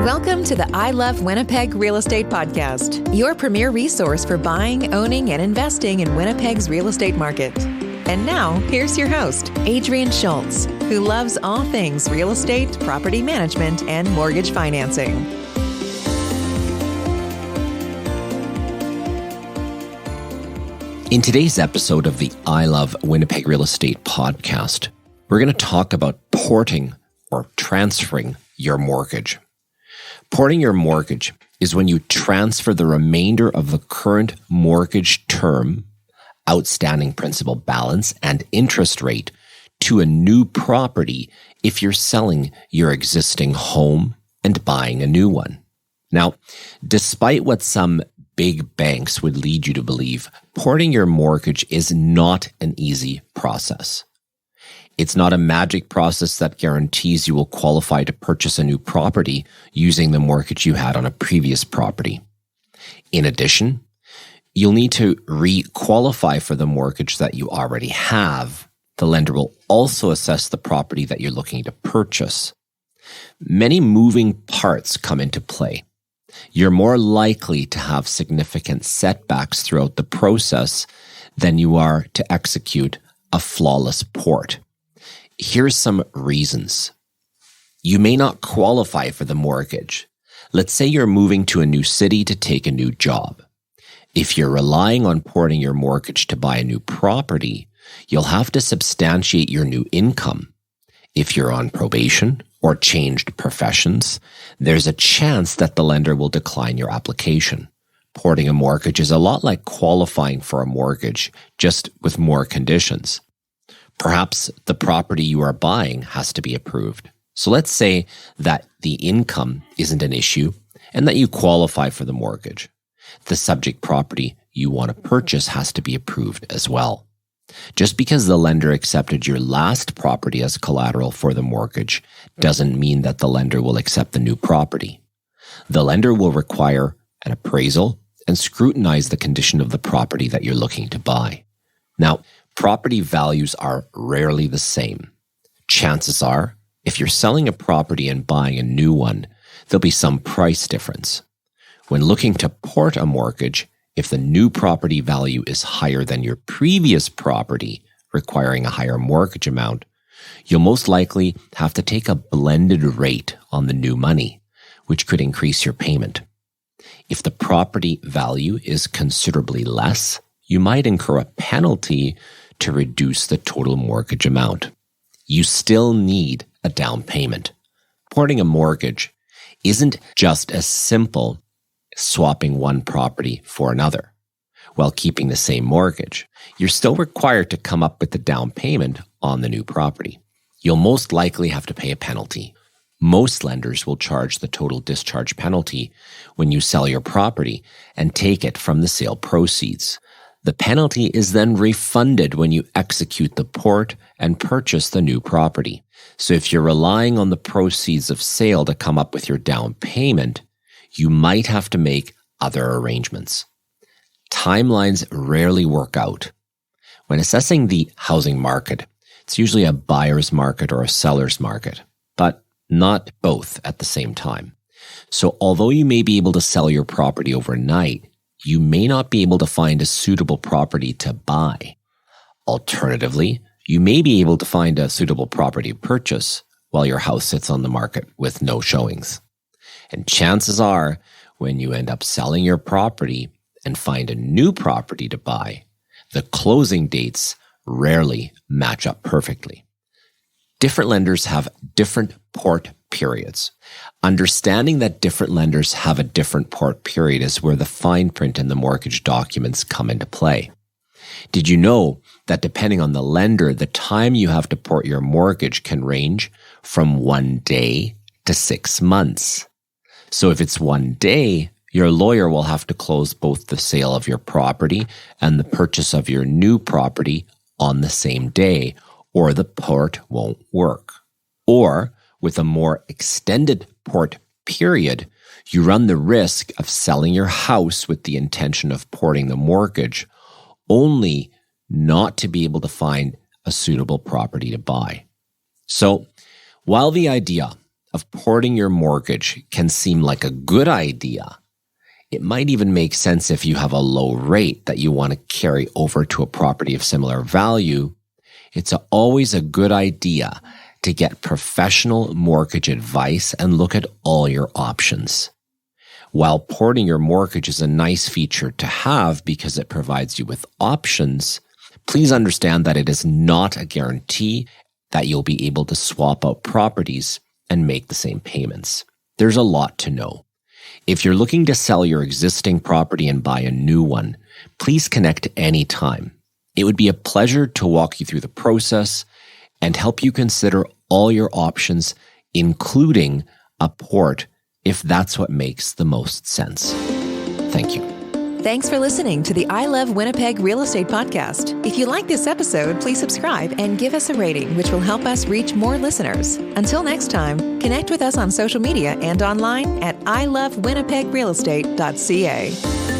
Welcome to the I Love Winnipeg Real Estate Podcast, your premier resource for buying, owning, and investing in Winnipeg's real estate market. And now, here's your host, Adrian Schultz, who loves all things real estate, property management, and mortgage financing. In today's episode of the I Love Winnipeg Real Estate Podcast, we're going to talk about porting or transferring your mortgage. Porting your mortgage is when you transfer the remainder of the current mortgage term, outstanding principal balance, and interest rate to a new property if you're selling your existing home and buying a new one. Now, despite what some big banks would lead you to believe, porting your mortgage is not an easy process. It's not a magic process that guarantees you will qualify to purchase a new property using the mortgage you had on a previous property. In addition, you'll need to re-qualify for the mortgage that you already have. The lender will also assess the property that you're looking to purchase. Many moving parts come into play. You're more likely to have significant setbacks throughout the process than you are to execute a flawless port. Here's some reasons. You may not qualify for the mortgage. Let's say you're moving to a new city to take a new job. If you're relying on porting your mortgage to buy a new property, you'll have to substantiate your new income. If you're on probation or changed professions, there's a chance that the lender will decline your application. Porting a mortgage is a lot like qualifying for a mortgage, just with more conditions. Perhaps the property you are buying has to be approved. So let's say that the income isn't an issue and that you qualify for the mortgage. The subject property you want to purchase has to be approved as well. Just because the lender accepted your last property as collateral for the mortgage doesn't mean that the lender will accept the new property. The lender will require an appraisal and scrutinize the condition of the property that you're looking to buy. Now, property values are rarely the same. Chances are, if you're selling a property and buying a new one, there'll be some price difference. When looking to port a mortgage, if the new property value is higher than your previous property, requiring a higher mortgage amount, you'll most likely have to take a blended rate on the new money, which could increase your payment. If the property value is considerably less, you might incur a penalty to reduce the total mortgage amount. You still need a down payment. Porting a mortgage isn't just as simple as swapping one property for another while keeping the same mortgage. You're still required to come up with the down payment on the new property. You'll most likely have to pay a penalty. Most lenders will charge the total discharge penalty when you sell your property and take it from the sale proceeds. The penalty is then refunded when you execute the port and purchase the new property. So if you're relying on the proceeds of sale to come up with your down payment, you might have to make other arrangements. Timelines rarely work out. When assessing the housing market, it's usually a buyer's market or a seller's market, but not both at the same time. So although you may be able to sell your property overnight, you may not be able to find a suitable property to buy. Alternatively, you may be able to find a suitable property to purchase while your house sits on the market with no showings. And chances are, when you end up selling your property and find a new property to buy, the closing dates rarely match up perfectly. Different lenders have different port periods. Understanding that different lenders have a different port period is where the fine print in the mortgage documents come into play. Did you know that depending on the lender, the time you have to port your mortgage can range from 1 day to 6 months? So if it's 1 day, your lawyer will have to close both the sale of your property and the purchase of your new property on the same day, or the port won't work. Or with a more extended port period, you run the risk of selling your house with the intention of porting the mortgage, only not to be able to find a suitable property to buy. So, while the idea of porting your mortgage can seem like a good idea. It might even make sense if you have a low rate that you want to carry over to a property of similar value. It's always a good idea to get professional mortgage advice and look at all your options. While porting your mortgage is a nice feature to have because it provides you with options, please understand that it is not a guarantee that you'll be able to swap out properties and make the same payments. There's a lot to know. If you're looking to sell your existing property and buy a new one, please connect anytime. It would be a pleasure to walk you through the process and help you consider all your options, including a port, if that's what makes the most sense. Thank you. Thanks for listening to the I Love Winnipeg Real Estate Podcast. If you like this episode, please subscribe and give us a rating, which will help us reach more listeners. Until next time, connect with us on social media and online at ilovewinnipegrealestate.ca.